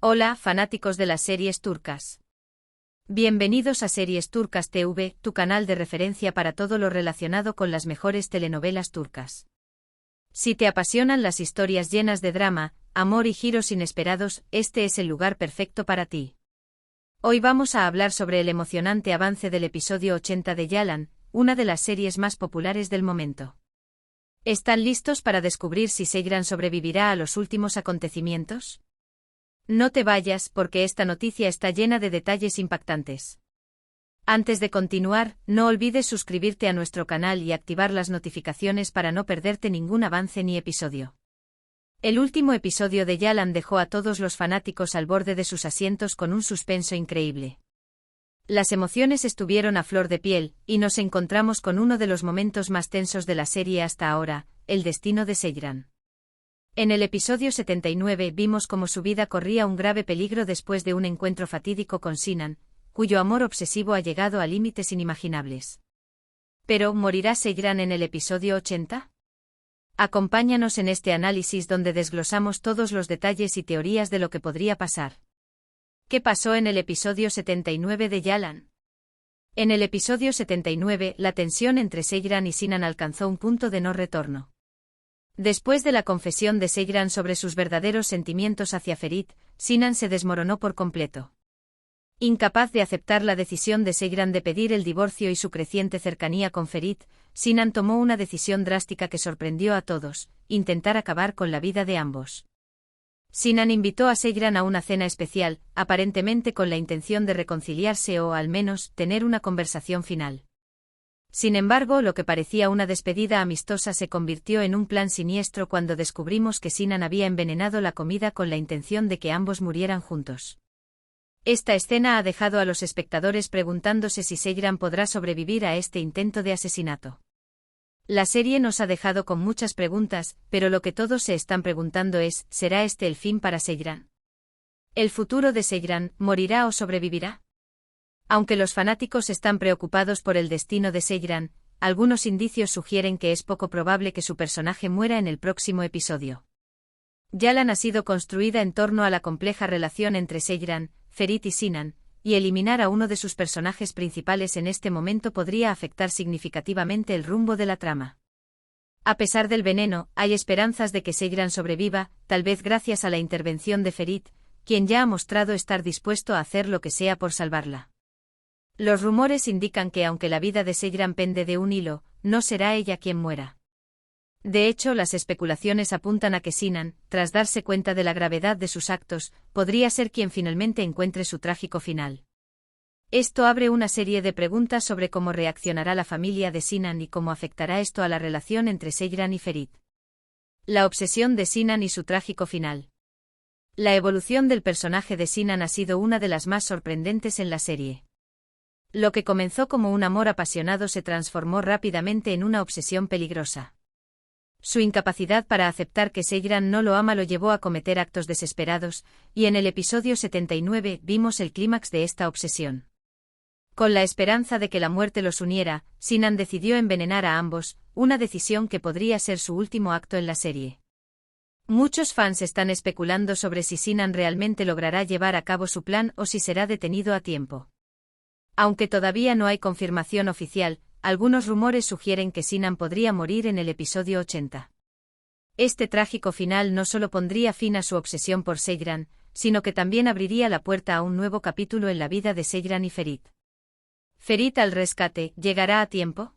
Hola, fanáticos de las series turcas. Bienvenidos a Series Turcas TV, tu canal de referencia para todo lo relacionado con las mejores telenovelas turcas. Si te apasionan las historias llenas de drama, amor y giros inesperados, este es el lugar perfecto para ti. Hoy vamos a hablar sobre el emocionante avance del episodio 80 de Yalan, una de las series más populares del momento. ¿Están listos para descubrir si Seyran sobrevivirá a los últimos acontecimientos? No te vayas porque esta noticia está llena de detalles impactantes. Antes de continuar, no olvides suscribirte a nuestro canal y activar las notificaciones para no perderte ningún avance ni episodio. El último episodio de Yalan dejó a todos los fanáticos al borde de sus asientos con un suspenso increíble. Las emociones estuvieron a flor de piel, y nos encontramos con uno de los momentos más tensos de la serie hasta ahora, el destino de Seyran. En el episodio 79 vimos cómo su vida corría un grave peligro después de un encuentro fatídico con Sinan, cuyo amor obsesivo ha llegado a límites inimaginables. ¿Pero morirá Seyran en el episodio 80? Acompáñanos en este análisis donde desglosamos todos los detalles y teorías de lo que podría pasar. ¿Qué pasó en el episodio 79 de Yalan? En el episodio 79, la tensión entre Seyran y Sinan alcanzó un punto de no retorno. Después de la confesión de Seyran sobre sus verdaderos sentimientos hacia Ferit, Sinan se desmoronó por completo. Incapaz de aceptar la decisión de Seyran de pedir el divorcio y su creciente cercanía con Ferit, Sinan tomó una decisión drástica que sorprendió a todos: intentar acabar con la vida de ambos. Sinan invitó a Seyran a una cena especial, aparentemente con la intención de reconciliarse o, al menos, tener una conversación final. Sin embargo, lo que parecía una despedida amistosa se convirtió en un plan siniestro cuando descubrimos que Sinan había envenenado la comida con la intención de que ambos murieran juntos. Esta escena ha dejado a los espectadores preguntándose si Seyran podrá sobrevivir a este intento de asesinato. La serie nos ha dejado con muchas preguntas, pero lo que todos se están preguntando es: ¿será este el fin para Seyran? ¿El futuro de Seyran morirá o sobrevivirá? Aunque los fanáticos están preocupados por el destino de Seyran, algunos indicios sugieren que es poco probable que su personaje muera en el próximo episodio. Yalan ha sido construida en torno a la compleja relación entre Seyran, Ferit y Sinan, y eliminar a uno de sus personajes principales en este momento podría afectar significativamente el rumbo de la trama. A pesar del veneno, hay esperanzas de que Seyran sobreviva, tal vez gracias a la intervención de Ferit, quien ya ha mostrado estar dispuesto a hacer lo que sea por salvarla. Los rumores indican que aunque la vida de Seyran pende de un hilo, no será ella quien muera. De hecho, las especulaciones apuntan a que Sinan, tras darse cuenta de la gravedad de sus actos, podría ser quien finalmente encuentre su trágico final. Esto abre una serie de preguntas sobre cómo reaccionará la familia de Sinan y cómo afectará esto a la relación entre Seyran y Ferit. La obsesión de Sinan y su trágico final. La evolución del personaje de Sinan ha sido una de las más sorprendentes en la serie. Lo que comenzó como un amor apasionado se transformó rápidamente en una obsesión peligrosa. Su incapacidad para aceptar que Seyran no lo ama lo llevó a cometer actos desesperados, y en el episodio 79 vimos el clímax de esta obsesión. Con la esperanza de que la muerte los uniera, Sinan decidió envenenar a ambos, una decisión que podría ser su último acto en la serie. Muchos fans están especulando sobre si Sinan realmente logrará llevar a cabo su plan o si será detenido a tiempo. Aunque todavía no hay confirmación oficial, algunos rumores sugieren que Sinan podría morir en el episodio 80. Este trágico final no solo pondría fin a su obsesión por Seyran, sino que también abriría la puerta a un nuevo capítulo en la vida de Seyran y Ferit. ¿Ferit al rescate llegará a tiempo?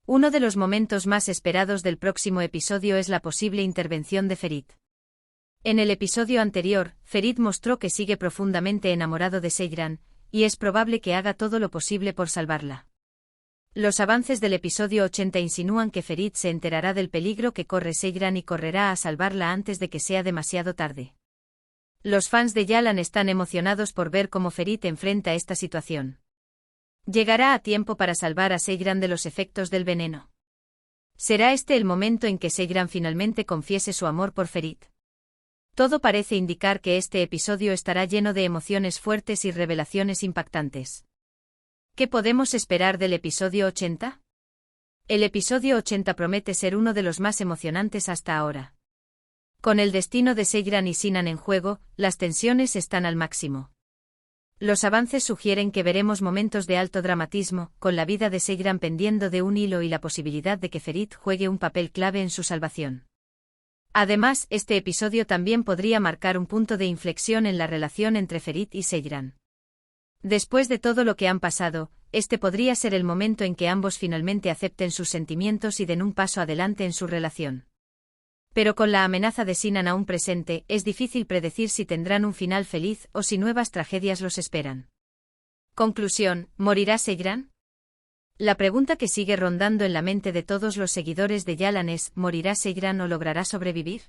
Uno de los momentos más esperados del próximo episodio es la posible intervención de Ferit. En el episodio anterior, Ferit mostró que sigue profundamente enamorado de Seyran, y es probable que haga todo lo posible por salvarla. Los avances del episodio 80 insinúan que Ferit se enterará del peligro que corre Seyran y correrá a salvarla antes de que sea demasiado tarde. Los fans de Yalan están emocionados por ver cómo Ferit enfrenta esta situación. ¿Llegará a tiempo para salvar a Seyran de los efectos del veneno? ¿Será este el momento en que Seyran finalmente confiese su amor por Ferit? Todo parece indicar que este episodio estará lleno de emociones fuertes y revelaciones impactantes. ¿Qué podemos esperar del episodio 80? El episodio 80 promete ser uno de los más emocionantes hasta ahora. Con el destino de Seyran y Sinan en juego, las tensiones están al máximo. Los avances sugieren que veremos momentos de alto dramatismo, con la vida de Seyran pendiendo de un hilo y la posibilidad de que Ferit juegue un papel clave en su salvación. Además, este episodio también podría marcar un punto de inflexión en la relación entre Ferit y Seyran. Después de todo lo que han pasado, este podría ser el momento en que ambos finalmente acepten sus sentimientos y den un paso adelante en su relación. Pero con la amenaza de Sinan aún presente, es difícil predecir si tendrán un final feliz o si nuevas tragedias los esperan. Conclusión: ¿morirá Seyran? La pregunta que sigue rondando en la mente de todos los seguidores de Yalan es: ¿morirá Seyran o logrará sobrevivir?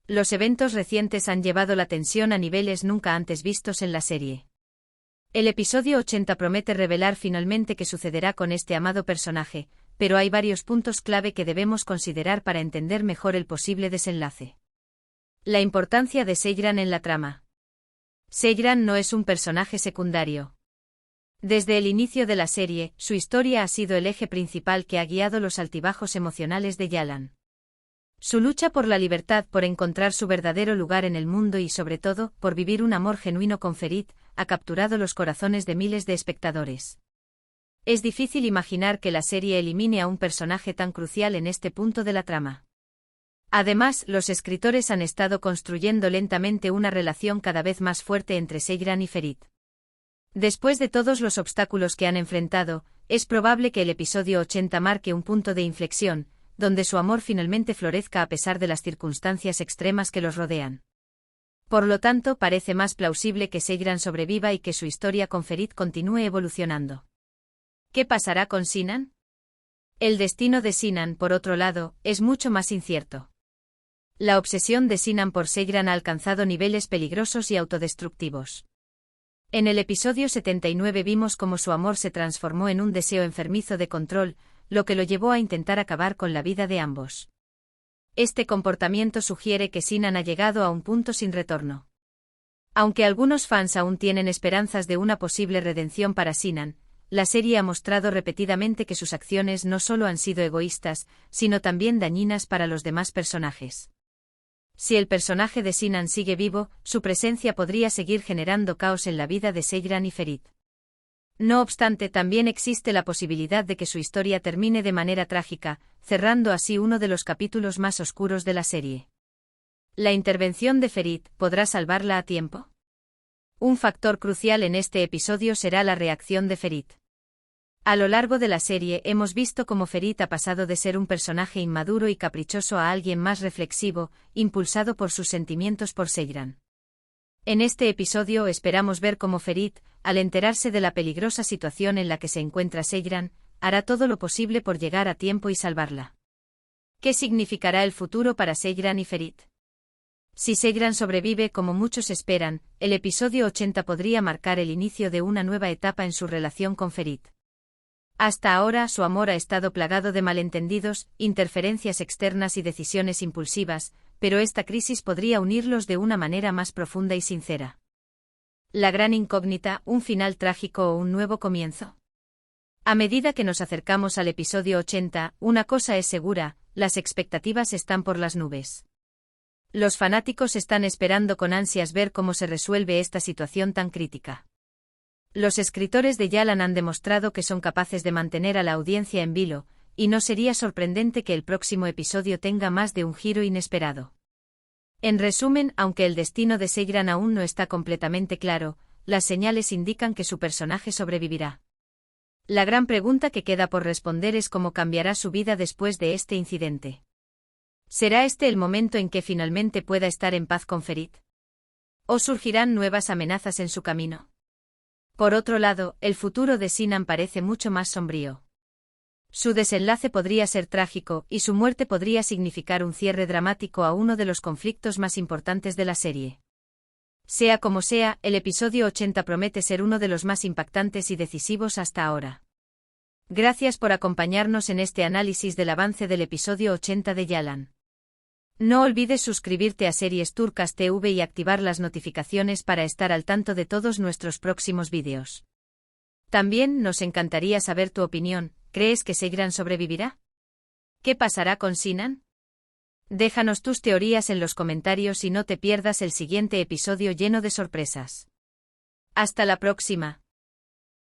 Los eventos recientes han llevado la tensión a niveles nunca antes vistos en la serie. El episodio 80 promete revelar finalmente qué sucederá con este amado personaje, pero hay varios puntos clave que debemos considerar para entender mejor el posible desenlace. La importancia de Seyran en la trama. Seyran no es un personaje secundario. Desde el inicio de la serie, su historia ha sido el eje principal que ha guiado los altibajos emocionales de Yalan. Su lucha por la libertad, por encontrar su verdadero lugar en el mundo y sobre todo, por vivir un amor genuino con Ferit, ha capturado los corazones de miles de espectadores. Es difícil imaginar que la serie elimine a un personaje tan crucial en este punto de la trama. Además, los escritores han estado construyendo lentamente una relación cada vez más fuerte entre Seyran y Ferit. Después de todos los obstáculos que han enfrentado, es probable que el episodio 80 marque un punto de inflexión, donde su amor finalmente florezca a pesar de las circunstancias extremas que los rodean. Por lo tanto, parece más plausible que Seyran sobreviva y que su historia con Ferit continúe evolucionando. ¿Qué pasará con Sinan? El destino de Sinan, por otro lado, es mucho más incierto. La obsesión de Sinan por Seyran ha alcanzado niveles peligrosos y autodestructivos. En el episodio 79 vimos cómo su amor se transformó en un deseo enfermizo de control, lo que lo llevó a intentar acabar con la vida de ambos. Este comportamiento sugiere que Sinan ha llegado a un punto sin retorno. Aunque algunos fans aún tienen esperanzas de una posible redención para Sinan, la serie ha mostrado repetidamente que sus acciones no solo han sido egoístas, sino también dañinas para los demás personajes. Si el personaje de Sinan sigue vivo, su presencia podría seguir generando caos en la vida de Seyran y Ferit. No obstante, también existe la posibilidad de que su historia termine de manera trágica, cerrando así uno de los capítulos más oscuros de la serie. ¿La intervención de Ferit podrá salvarla a tiempo? Un factor crucial en este episodio será la reacción de Ferit. A lo largo de la serie hemos visto cómo Ferit ha pasado de ser un personaje inmaduro y caprichoso a alguien más reflexivo, impulsado por sus sentimientos por Seyran. En este episodio esperamos ver cómo Ferit, al enterarse de la peligrosa situación en la que se encuentra Seyran, hará todo lo posible por llegar a tiempo y salvarla. ¿Qué significará el futuro para Seyran y Ferit? Si Seyran sobrevive como muchos esperan, el episodio 80 podría marcar el inicio de una nueva etapa en su relación con Ferit. Hasta ahora su amor ha estado plagado de malentendidos, interferencias externas y decisiones impulsivas, pero esta crisis podría unirlos de una manera más profunda y sincera. La gran incógnita, ¿un final trágico o un nuevo comienzo? A medida que nos acercamos al episodio 80, una cosa es segura: las expectativas están por las nubes. Los fanáticos están esperando con ansias ver cómo se resuelve esta situación tan crítica. Los escritores de Yalan han demostrado que son capaces de mantener a la audiencia en vilo, y no sería sorprendente que el próximo episodio tenga más de un giro inesperado. En resumen, aunque el destino de Seyran aún no está completamente claro, las señales indican que su personaje sobrevivirá. La gran pregunta que queda por responder es cómo cambiará su vida después de este incidente. ¿Será este el momento en que finalmente pueda estar en paz con Ferit? ¿O surgirán nuevas amenazas en su camino? Por otro lado, el futuro de Sinan parece mucho más sombrío. Su desenlace podría ser trágico, y su muerte podría significar un cierre dramático a uno de los conflictos más importantes de la serie. Sea como sea, el episodio 80 promete ser uno de los más impactantes y decisivos hasta ahora. Gracias por acompañarnos en este análisis del avance del episodio 80 de Yalan. No olvides suscribirte a Series Turcas TV y activar las notificaciones para estar al tanto de todos nuestros próximos vídeos. También nos encantaría saber tu opinión. ¿Crees que Seyran sobrevivirá? ¿Qué pasará con Sinan? Déjanos tus teorías en los comentarios y no te pierdas el siguiente episodio lleno de sorpresas. Hasta la próxima.